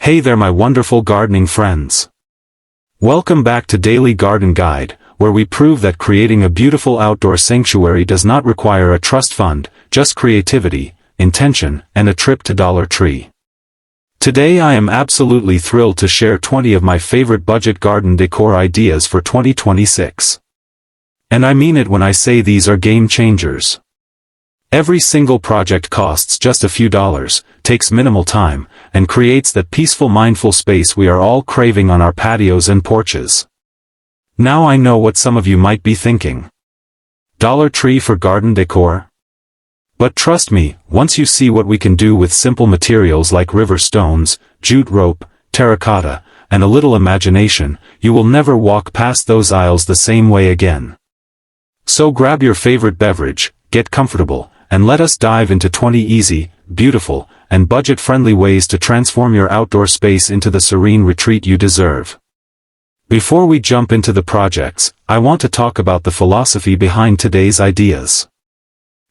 Hey there my wonderful gardening friends. Welcome back to Daily Garden Guide, where we prove that creating a beautiful outdoor sanctuary does not require a trust fund, just creativity, intention, and a trip to Dollar Tree. Today I am absolutely thrilled to share 20 of my favorite budget garden decor ideas for 2026. And I mean it when I say these are game changers. Every single project costs just a few dollars, takes minimal time, and creates that peaceful mindful space we are all craving on our patios and porches. Now I know what some of you might be thinking. Dollar Tree for garden decor? But trust me, once you see what we can do with simple materials like river stones, jute rope, terracotta, and a little imagination, you will never walk past those aisles the same way again. So grab your favorite beverage, get comfortable, and let us dive into 20 easy, beautiful, and budget-friendly ways to transform your outdoor space into the serene retreat you deserve. Before we jump into the projects, I want to talk about the philosophy behind today's ideas.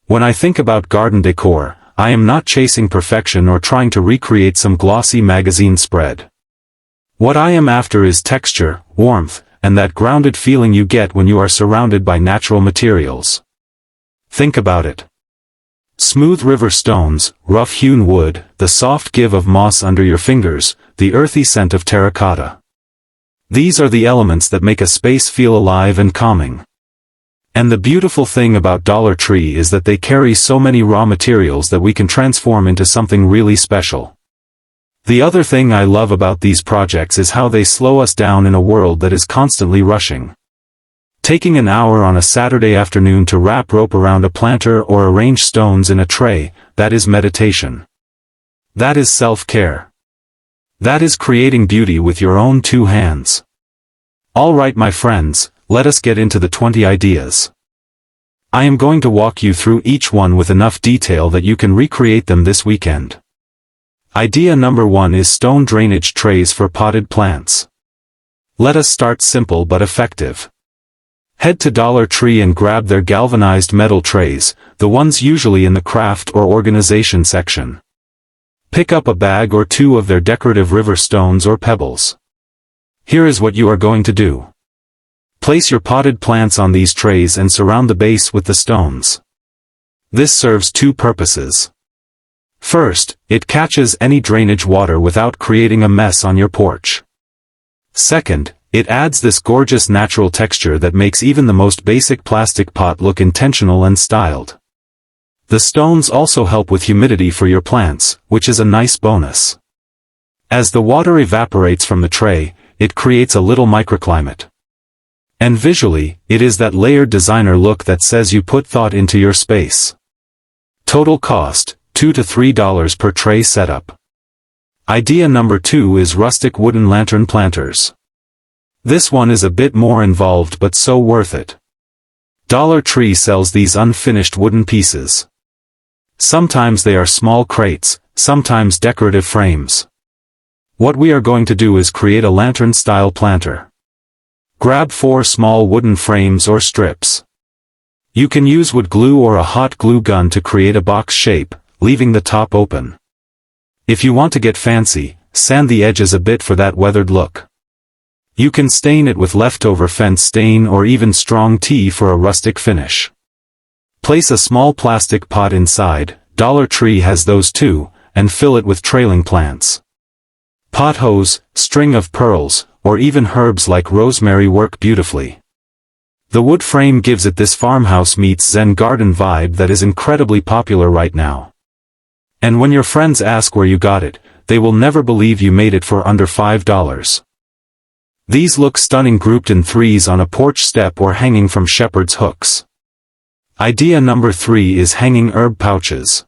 When I think about garden decor, I am not chasing perfection or trying to recreate some glossy magazine spread. What I am after is texture, warmth, and that grounded feeling you get when you are surrounded by natural materials. Think about it. Smooth river stones, rough-hewn wood, the soft give of moss under your fingers, the earthy scent of terracotta. These are the elements that make a space feel alive and calming. And the beautiful thing about Dollar Tree is that they carry so many raw materials that we can transform into something really special. The other thing I love about these projects is how they slow us down in a world that is constantly rushing. Taking an hour on a Saturday afternoon to wrap rope around a planter or arrange stones in a tray, that is meditation. That is self-care. That is creating beauty with your own two hands. Alright my friends, let us get into the 20 ideas. I am going to walk you through each one with enough detail that you can recreate them this weekend. Idea number 1 is stone drainage trays for potted plants. Let us start simple but effective. Head to Dollar Tree and grab their galvanized metal trays, the ones usually in the craft or organization section. Pick up a bag or two of their decorative river stones or pebbles. Here is what you are going to do. Place your potted plants on these trays and surround the base with the stones. This serves two purposes. First, it catches any drainage water without creating a mess on your porch. Second, it adds this gorgeous natural texture that makes even the most basic plastic pot look intentional and styled. The stones also help with humidity for your plants, which is a nice bonus. As the water evaporates from the tray, it creates a little microclimate. And visually, it is that layered designer look that says you put thought into your space. Total cost, $2 to $3 per tray setup. Idea number 2 is rustic wooden lantern planters. This one is a bit more involved but so worth it. Dollar Tree sells these unfinished wooden pieces. Sometimes they are small crates, sometimes decorative frames. What we are going to do is create a lantern-style planter. Grab 4 small wooden frames or strips. You can use wood glue or a hot glue gun to create a box shape, leaving the top open. If you want to get fancy, sand the edges a bit for that weathered look. You can stain it with leftover fence stain or even strong tea for a rustic finish. Place a small plastic pot inside, Dollar Tree has those too, and fill it with trailing plants. Pot hose, string of pearls, or even herbs like rosemary work beautifully. The wood frame gives it this farmhouse meets Zen garden vibe that is incredibly popular right now. And when your friends ask where you got it, they will never believe you made it for under $5. These look stunning grouped in threes on a porch step or hanging from shepherd's hooks. Idea number 3 is hanging herb pouches.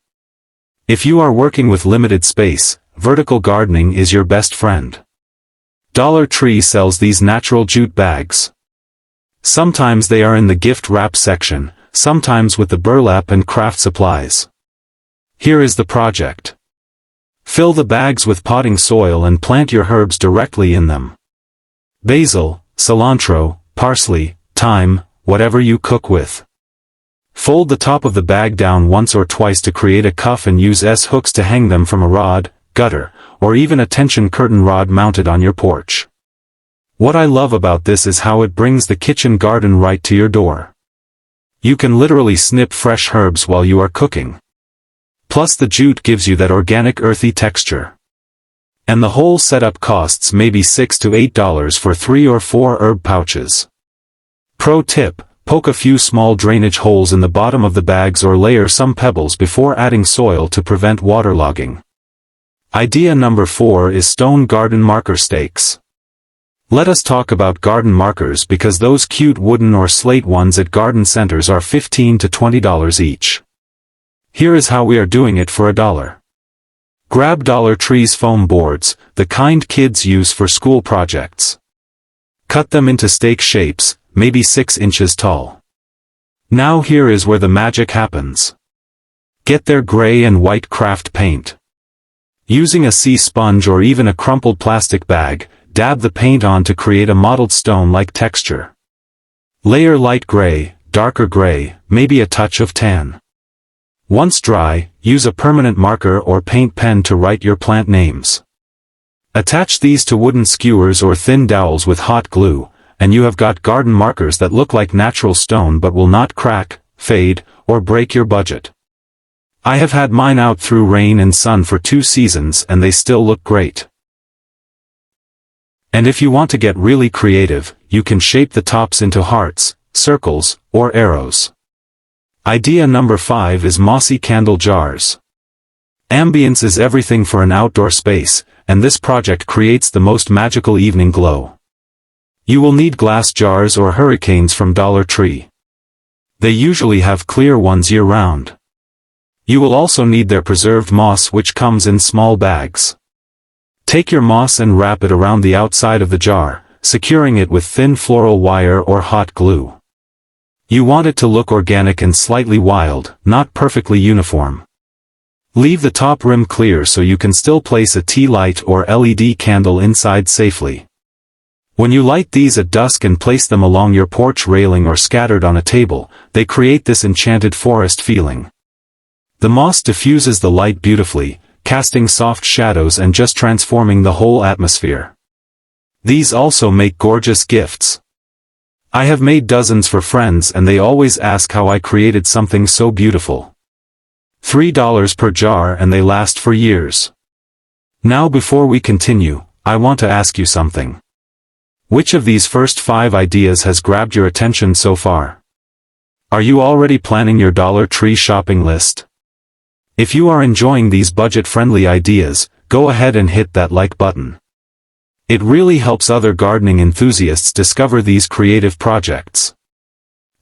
If you are working with limited space, vertical gardening is your best friend. Dollar Tree sells these natural jute bags. Sometimes they are in the gift wrap section, sometimes with the burlap and craft supplies. Here is the project. Fill the bags with potting soil and plant your herbs directly in them. Basil, cilantro, parsley, thyme, whatever you cook with. Fold the top of the bag down once or twice to create a cuff and use S-hooks to hang them from a rod, gutter, or even a tension curtain rod mounted on your porch. What I love about this is how it brings the kitchen garden right to your door. You can literally snip fresh herbs while you are cooking. Plus the jute gives you that organic earthy texture. And the whole setup costs maybe $6 to $8 for 3 or 4 herb pouches. Pro tip: poke a few small drainage holes in the bottom of the bags or layer some pebbles before adding soil to prevent waterlogging. Idea number 4 is stone garden marker stakes. Let us talk about garden markers because those cute wooden or slate ones at garden centers are $15 to $20 each. Here is how we are doing it for $1. Grab Dollar Tree's foam boards, the kind kids use for school projects. Cut them into stake shapes, maybe 6 inches tall. Now here is where the magic happens. Get their gray and white craft paint. Using a sea sponge or even a crumpled plastic bag, dab the paint on to create a mottled stone-like texture. Layer light gray, darker gray, maybe a touch of tan. Once dry, use a permanent marker or paint pen to write your plant names. Attach these to wooden skewers or thin dowels with hot glue, and you have got garden markers that look like natural stone but will not crack, fade, or break your budget. I have had mine out through rain and sun for 2 seasons and they still look great. And if you want to get really creative, you can shape the tops into hearts, circles, or arrows. Idea number 5 is mossy candle jars. Ambience is everything for an outdoor space, and this project creates the most magical evening glow. You will need glass jars or hurricanes from Dollar Tree. They usually have clear ones year-round. You will also need their preserved moss, which comes in small bags. Take your moss and wrap it around the outside of the jar, securing it with thin floral wire or hot glue. You want it to look organic and slightly wild, not perfectly uniform. Leave the top rim clear so you can still place a tea light or LED candle inside safely. When you light these at dusk and place them along your porch railing or scattered on a table, they create this enchanted forest feeling. The moss diffuses the light beautifully, casting soft shadows and just transforming the whole atmosphere. These also make gorgeous gifts. I have made dozens for friends and they always ask how I created something so beautiful. $3 per jar and they last for years. Now before we continue, I want to ask you something. Which of these first 5 ideas has grabbed your attention so far? Are you already planning your Dollar Tree shopping list? If you are enjoying these budget-friendly ideas, go ahead and hit that like button. It really helps other gardening enthusiasts discover these creative projects.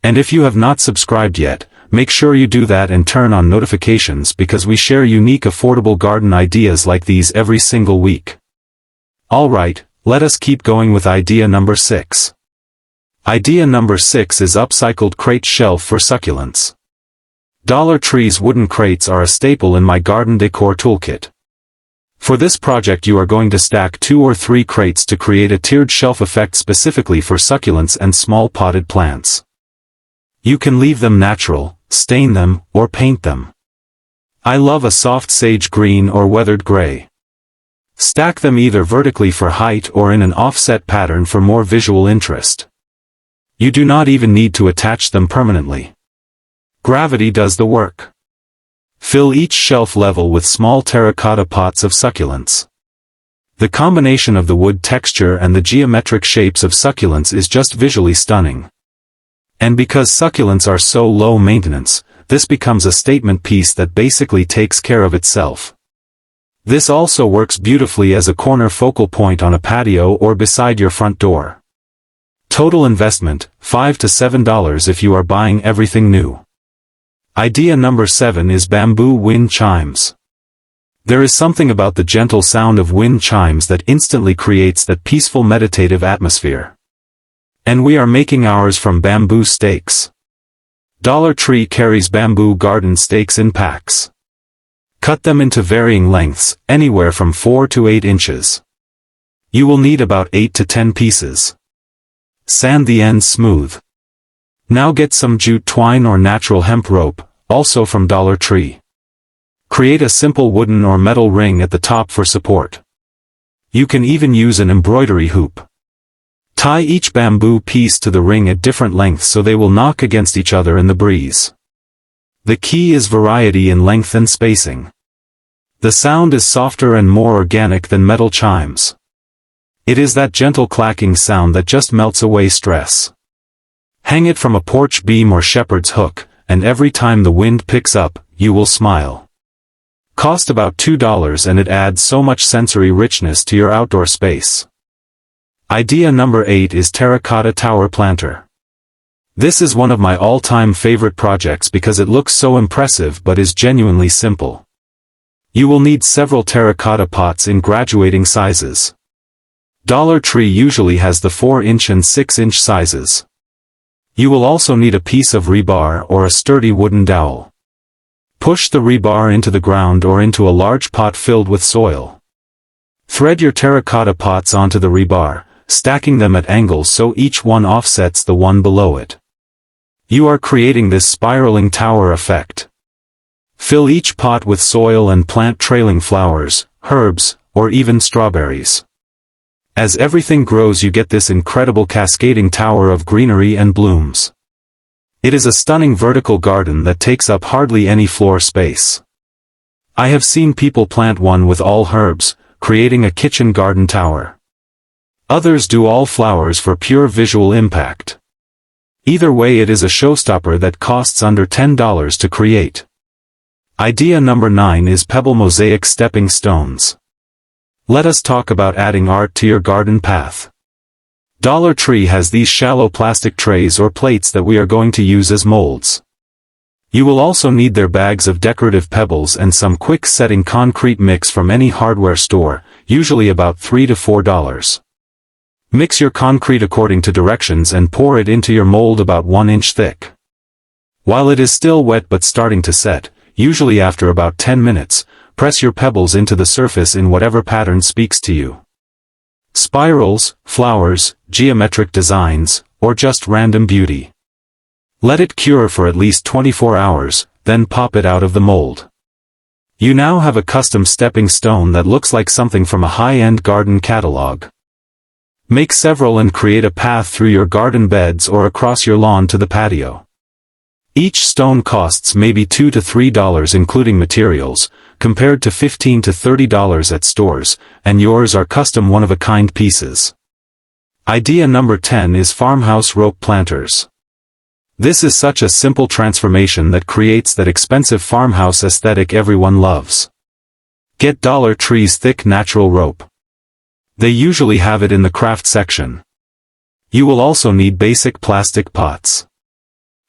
And if you have not subscribed yet, make sure you do that and turn on notifications because we share unique affordable garden ideas like these every single week. Alright, let us keep going with idea number 6. Idea number 6 is upcycled crate shelf for succulents. Dollar Tree's wooden crates are a staple in my garden decor toolkit. For this project you are going to stack 2 or 3 crates to create a tiered shelf effect specifically for succulents and small potted plants. You can leave them natural, stain them, or paint them. I love a soft sage green or weathered gray. Stack them either vertically for height or in an offset pattern for more visual interest. You do not even need to attach them permanently. Gravity does the work. Fill each shelf level with small terracotta pots of succulents. The combination of the wood texture and the geometric shapes of succulents is just visually stunning. And because succulents are so low maintenance, this becomes a statement piece that basically takes care of itself. This also works beautifully as a corner focal point on a patio or beside your front door. Total investment, $5 to $7 if you are buying everything new. Idea number 7 is bamboo wind chimes. There is something about the gentle sound of wind chimes that instantly creates that peaceful meditative atmosphere. And we are making ours from bamboo stakes. Dollar Tree carries bamboo garden stakes in packs. Cut them into varying lengths, anywhere from 4 to 8 inches. You will need about 8 to 10 pieces. Sand the ends smooth. Now get some jute twine or natural hemp rope, also from Dollar Tree. Create a simple wooden or metal ring at the top for support. You can even use an embroidery hoop. Tie each bamboo piece to the ring at different lengths so they will knock against each other in the breeze. The key is variety in length and spacing. The sound is softer and more organic than metal chimes. It is that gentle clacking sound that just melts away stress. Hang it from a porch beam or shepherd's hook, and every time the wind picks up, you will smile. Cost about $2 and it adds so much sensory richness to your outdoor space. Idea number 8 is terracotta tower planter. This is one of my all-time favorite projects because it looks so impressive but is genuinely simple. You will need several terracotta pots in graduating sizes. Dollar Tree usually has the 4-inch and 6-inch sizes. You will also need a piece of rebar or a sturdy wooden dowel. Push the rebar into the ground or into a large pot filled with soil. Thread your terracotta pots onto the rebar, stacking them at angles so each one offsets the one below it. You are creating this spiraling tower effect. Fill each pot with soil and plant trailing flowers, herbs, or even strawberries. As everything grows you get this incredible cascading tower of greenery and blooms. It is a stunning vertical garden that takes up hardly any floor space. I have seen people plant one with all herbs, creating a kitchen garden tower. Others do all flowers for pure visual impact. Either way it is a showstopper that costs under $10 to create. Idea number 9 is pebble mosaic stepping stones. Let us talk about adding art to your garden path. Dollar Tree has these shallow plastic trays or plates that we are going to use as molds. You will also need their bags of decorative pebbles and some quick-setting concrete mix from any hardware store, usually about $3 to $4. Mix your concrete according to directions and pour it into your mold about 1 inch thick. While it is still wet but starting to set, usually after about 10 minutes, press your pebbles into the surface in whatever pattern speaks to you. Spirals, flowers, geometric designs, or just random beauty. Let it cure for at least 24 hours, then pop it out of the mold. You now have a custom stepping stone that looks like something from a high-end garden catalog. Make several and create a path through your garden beds or across your lawn to the patio. Each stone costs maybe $2 to $3 including materials, compared to $15 to $30 at stores, and yours are custom one-of-a-kind pieces. Idea number 10 is farmhouse rope planters. This is such a simple transformation that creates that expensive farmhouse aesthetic everyone loves. Get Dollar Tree's thick natural rope. They usually have it in the craft section. You will also need basic plastic pots.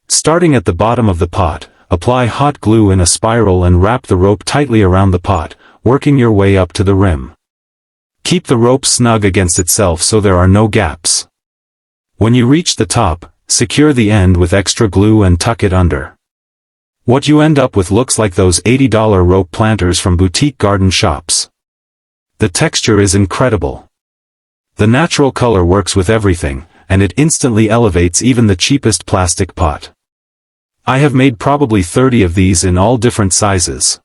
Starting at the bottom of the pot, apply hot glue in a spiral and wrap the rope tightly around the pot, working your way up to the rim. Keep the rope snug against itself so there are no gaps. When you reach the top, secure the end with extra glue and tuck it under. What you end up with looks like those $80 rope planters from boutique garden shops. The texture is incredible. The natural color works with everything, and it instantly elevates even the cheapest plastic pot. I have made probably 30 of these in all different sizes.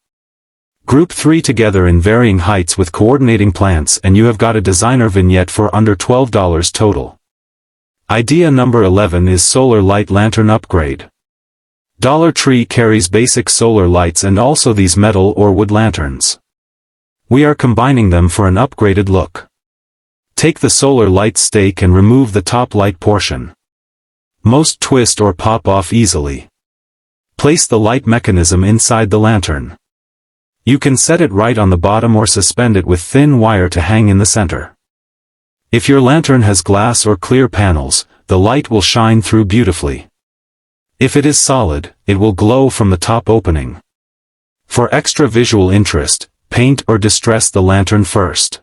Group 3 together in varying heights with coordinating plants and you have got a designer vignette for under $12 total. Idea number 11 is solar light lantern upgrade. Dollar Tree carries basic solar lights and also these metal or wood lanterns. We are combining them for an upgraded look. Take the solar light stake and remove the top light portion. Most twist or pop off easily. Place the light mechanism inside the lantern. You can set it right on the bottom or suspend it with thin wire to hang in the center. If your lantern has glass or clear panels, the light will shine through beautifully. If it is solid, it will glow from the top opening. For extra visual interest, paint or distress the lantern first.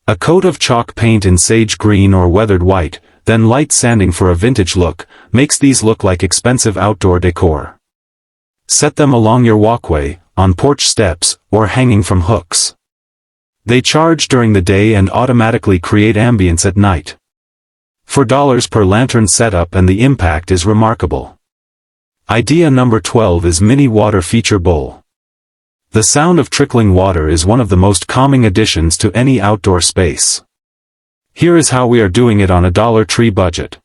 A coat of chalk paint in sage green or weathered white, then light sanding for a vintage look, makes these look like expensive outdoor decor. Set them along your walkway, on porch steps, or hanging from hooks. They charge during the day and automatically create ambience at night. $4 per lantern setup and the impact is remarkable. Idea number 12 is mini water feature bowl. The sound of trickling water is one of the most calming additions to any outdoor space. Here is how we are doing it on a Dollar Tree budget.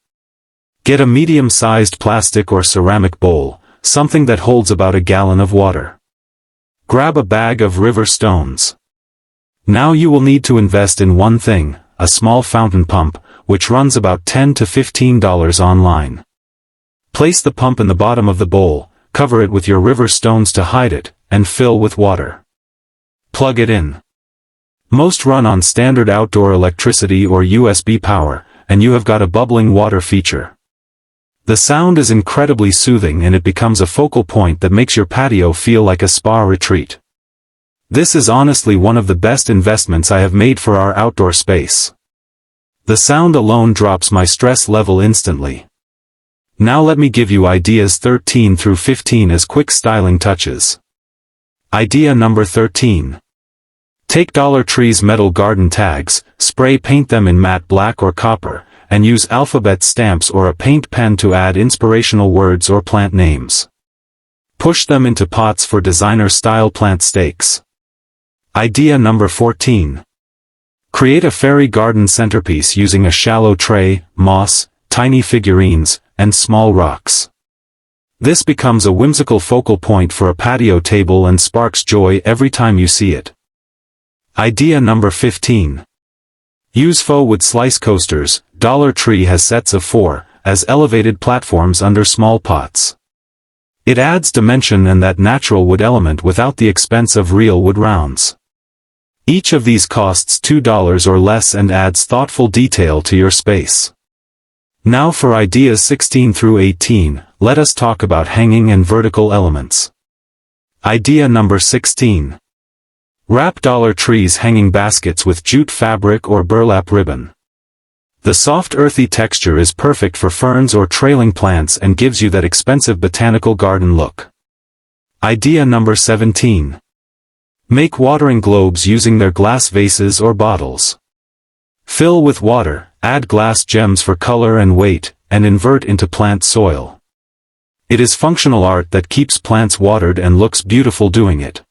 Get a medium-sized plastic or ceramic bowl, something that holds about a gallon of water. Grab a bag of river stones. Now you will need to invest in one thing, a small fountain pump, which runs about $10 to $15 online. Place the pump in the bottom of the bowl, cover it with your river stones to hide it, and fill with water. Plug it in. Most run on standard outdoor electricity or USB power, and you have got a bubbling water feature. The sound is incredibly soothing and it becomes a focal point that makes your patio feel like a spa retreat. This is honestly one of the best investments I have made for our outdoor space. The sound alone drops my stress level instantly. Now let me give you ideas 13 through 15 as quick styling touches. Idea number 13. Take Dollar Tree's metal garden tags, spray paint them in matte black or copper, and use alphabet stamps or a paint pen to add inspirational words or plant names. Push them into pots for designer-style plant stakes. Idea number 14. Create a fairy garden centerpiece using a shallow tray, moss, tiny figurines, and small rocks. This becomes a whimsical focal point for a patio table and sparks joy every time you see it. Idea number 15. Use faux wood slice coasters. Dollar Tree has sets of 4, as elevated platforms under small pots. It adds dimension and that natural wood element without the expense of real wood rounds. Each of these costs $2 or less and adds thoughtful detail to your space. Now for ideas 16 through 18, let us talk about hanging and vertical elements. Idea number 16. Wrap Dollar Tree's hanging baskets with jute fabric or burlap ribbon. The soft earthy texture is perfect for ferns or trailing plants and gives you that expensive botanical garden look. Idea number 17. Make watering globes using their glass vases or bottles. Fill with water, add glass gems for color and weight, and invert into plant soil. It is functional art that keeps plants watered and looks beautiful doing it.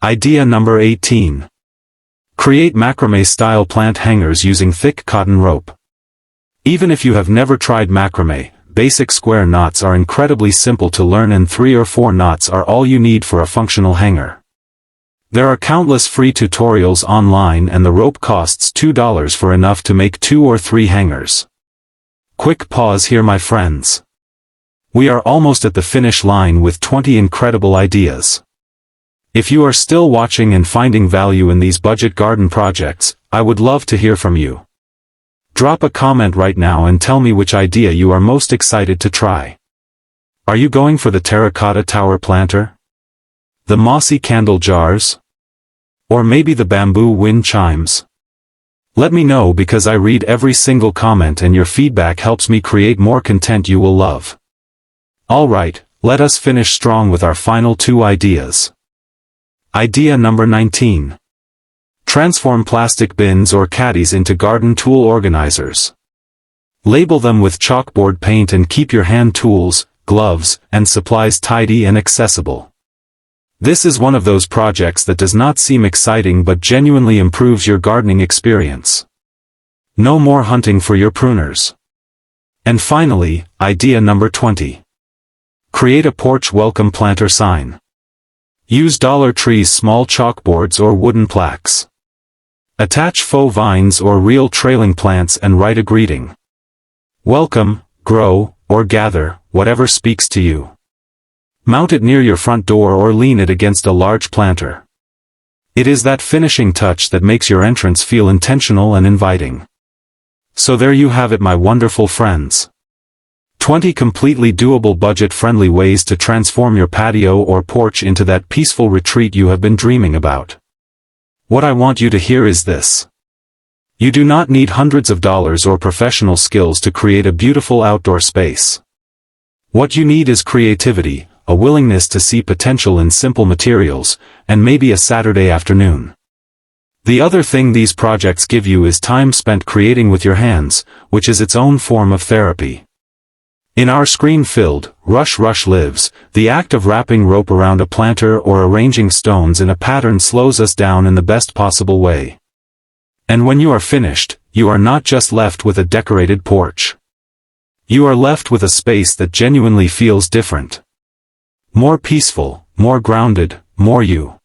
Idea number 18. Create macrame-style plant hangers using thick cotton rope. Even if you have never tried macrame, basic square knots are incredibly simple to learn and 3 or 4 knots are all you need for a functional hanger. There are countless free tutorials online and the rope costs $2 for enough to make 2 or 3 hangers. Quick pause here my friends. We are almost at the finish line with 20 incredible ideas. If you are still watching and finding value in these budget garden projects, I would love to hear from you. Drop a comment right now and tell me which idea you are most excited to try. Are you going for the terracotta tower planter? The mossy candle jars? Or maybe the bamboo wind chimes? Let me know because I read every single comment and your feedback helps me create more content you will love. Alright, let us finish strong with our final 2 ideas. Idea number 19. Transform plastic bins or caddies into garden tool organizers. Label them with chalkboard paint and keep your hand tools, gloves, and supplies tidy and accessible. This is one of those projects that does not seem exciting but genuinely improves your gardening experience. No more hunting for your pruners. And finally, idea number 20. Create a porch welcome planter sign. Use Dollar Tree's small chalkboards or wooden plaques. Attach faux vines or real trailing plants and write a greeting. Welcome, grow, or gather, whatever speaks to you. Mount it near your front door or lean it against a large planter. It is that finishing touch that makes your entrance feel intentional and inviting. So there you have it my wonderful friends. 20 completely doable budget-friendly ways to transform your patio or porch into that peaceful retreat you have been dreaming about. What I want you to hear is this. You do not need hundreds of dollars or professional skills to create a beautiful outdoor space. What you need is creativity, a willingness to see potential in simple materials, and maybe a Saturday afternoon. The other thing these projects give you is time spent creating with your hands, which is its own form of therapy. In our screen-filled, rush lives, the act of wrapping rope around a planter or arranging stones in a pattern slows us down in the best possible way. And when you are finished, you are not just left with a decorated porch. You are left with a space that genuinely feels different. More peaceful, more grounded, more you.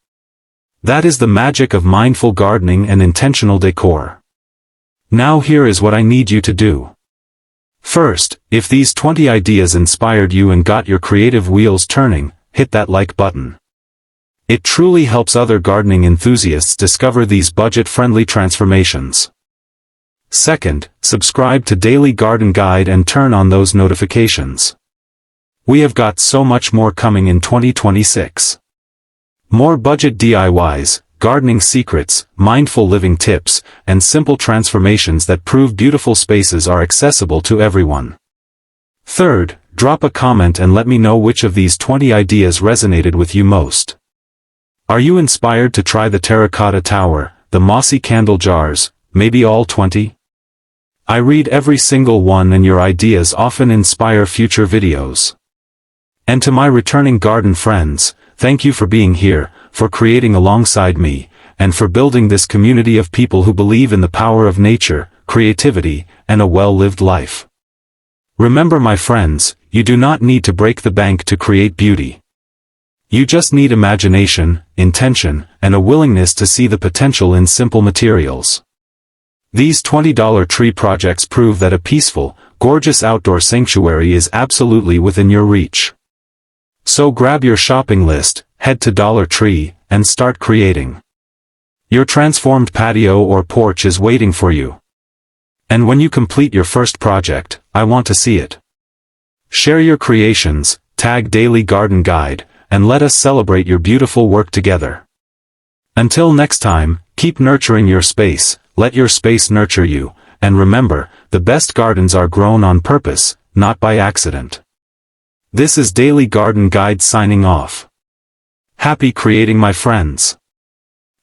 That is the magic of mindful gardening and intentional decor. Now here is what I need you to do. First, if these 20 ideas inspired you and got your creative wheels turning, hit that like button. It truly helps other gardening enthusiasts discover these budget-friendly transformations. Second, subscribe to Daily Garden Guide and turn on those notifications. We have got so much more coming in 2026. More budget DIYs, gardening secrets, mindful living tips, and simple transformations that prove beautiful spaces are accessible to everyone. Third, drop a comment and let me know which of these 20 ideas resonated with you most. Are you inspired to try the terracotta tower, the mossy candle jars, maybe all 20? I read every single one and your ideas often inspire future videos. And to my returning garden friends, thank you for being here, for creating alongside me, and for building this community of people who believe in the power of nature, creativity, and a well-lived life. Remember my friends, you do not need to break the bank to create beauty. You just need imagination, intention, and a willingness to see the potential in simple materials. These $20 tree projects prove that a peaceful, gorgeous outdoor sanctuary is absolutely within your reach. So grab your shopping list, head to Dollar Tree, and start creating. Your transformed patio or porch is waiting for you. And when you complete your first project, I want to see it. Share your creations, tag Daily Garden Guide, and let us celebrate your beautiful work together. Until next time, keep nurturing your space, let your space nurture you, and remember, the best gardens are grown on purpose, not by accident. This is Daily Garden Guide signing off. Happy creating, my friends.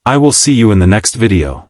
I will see you in the next video.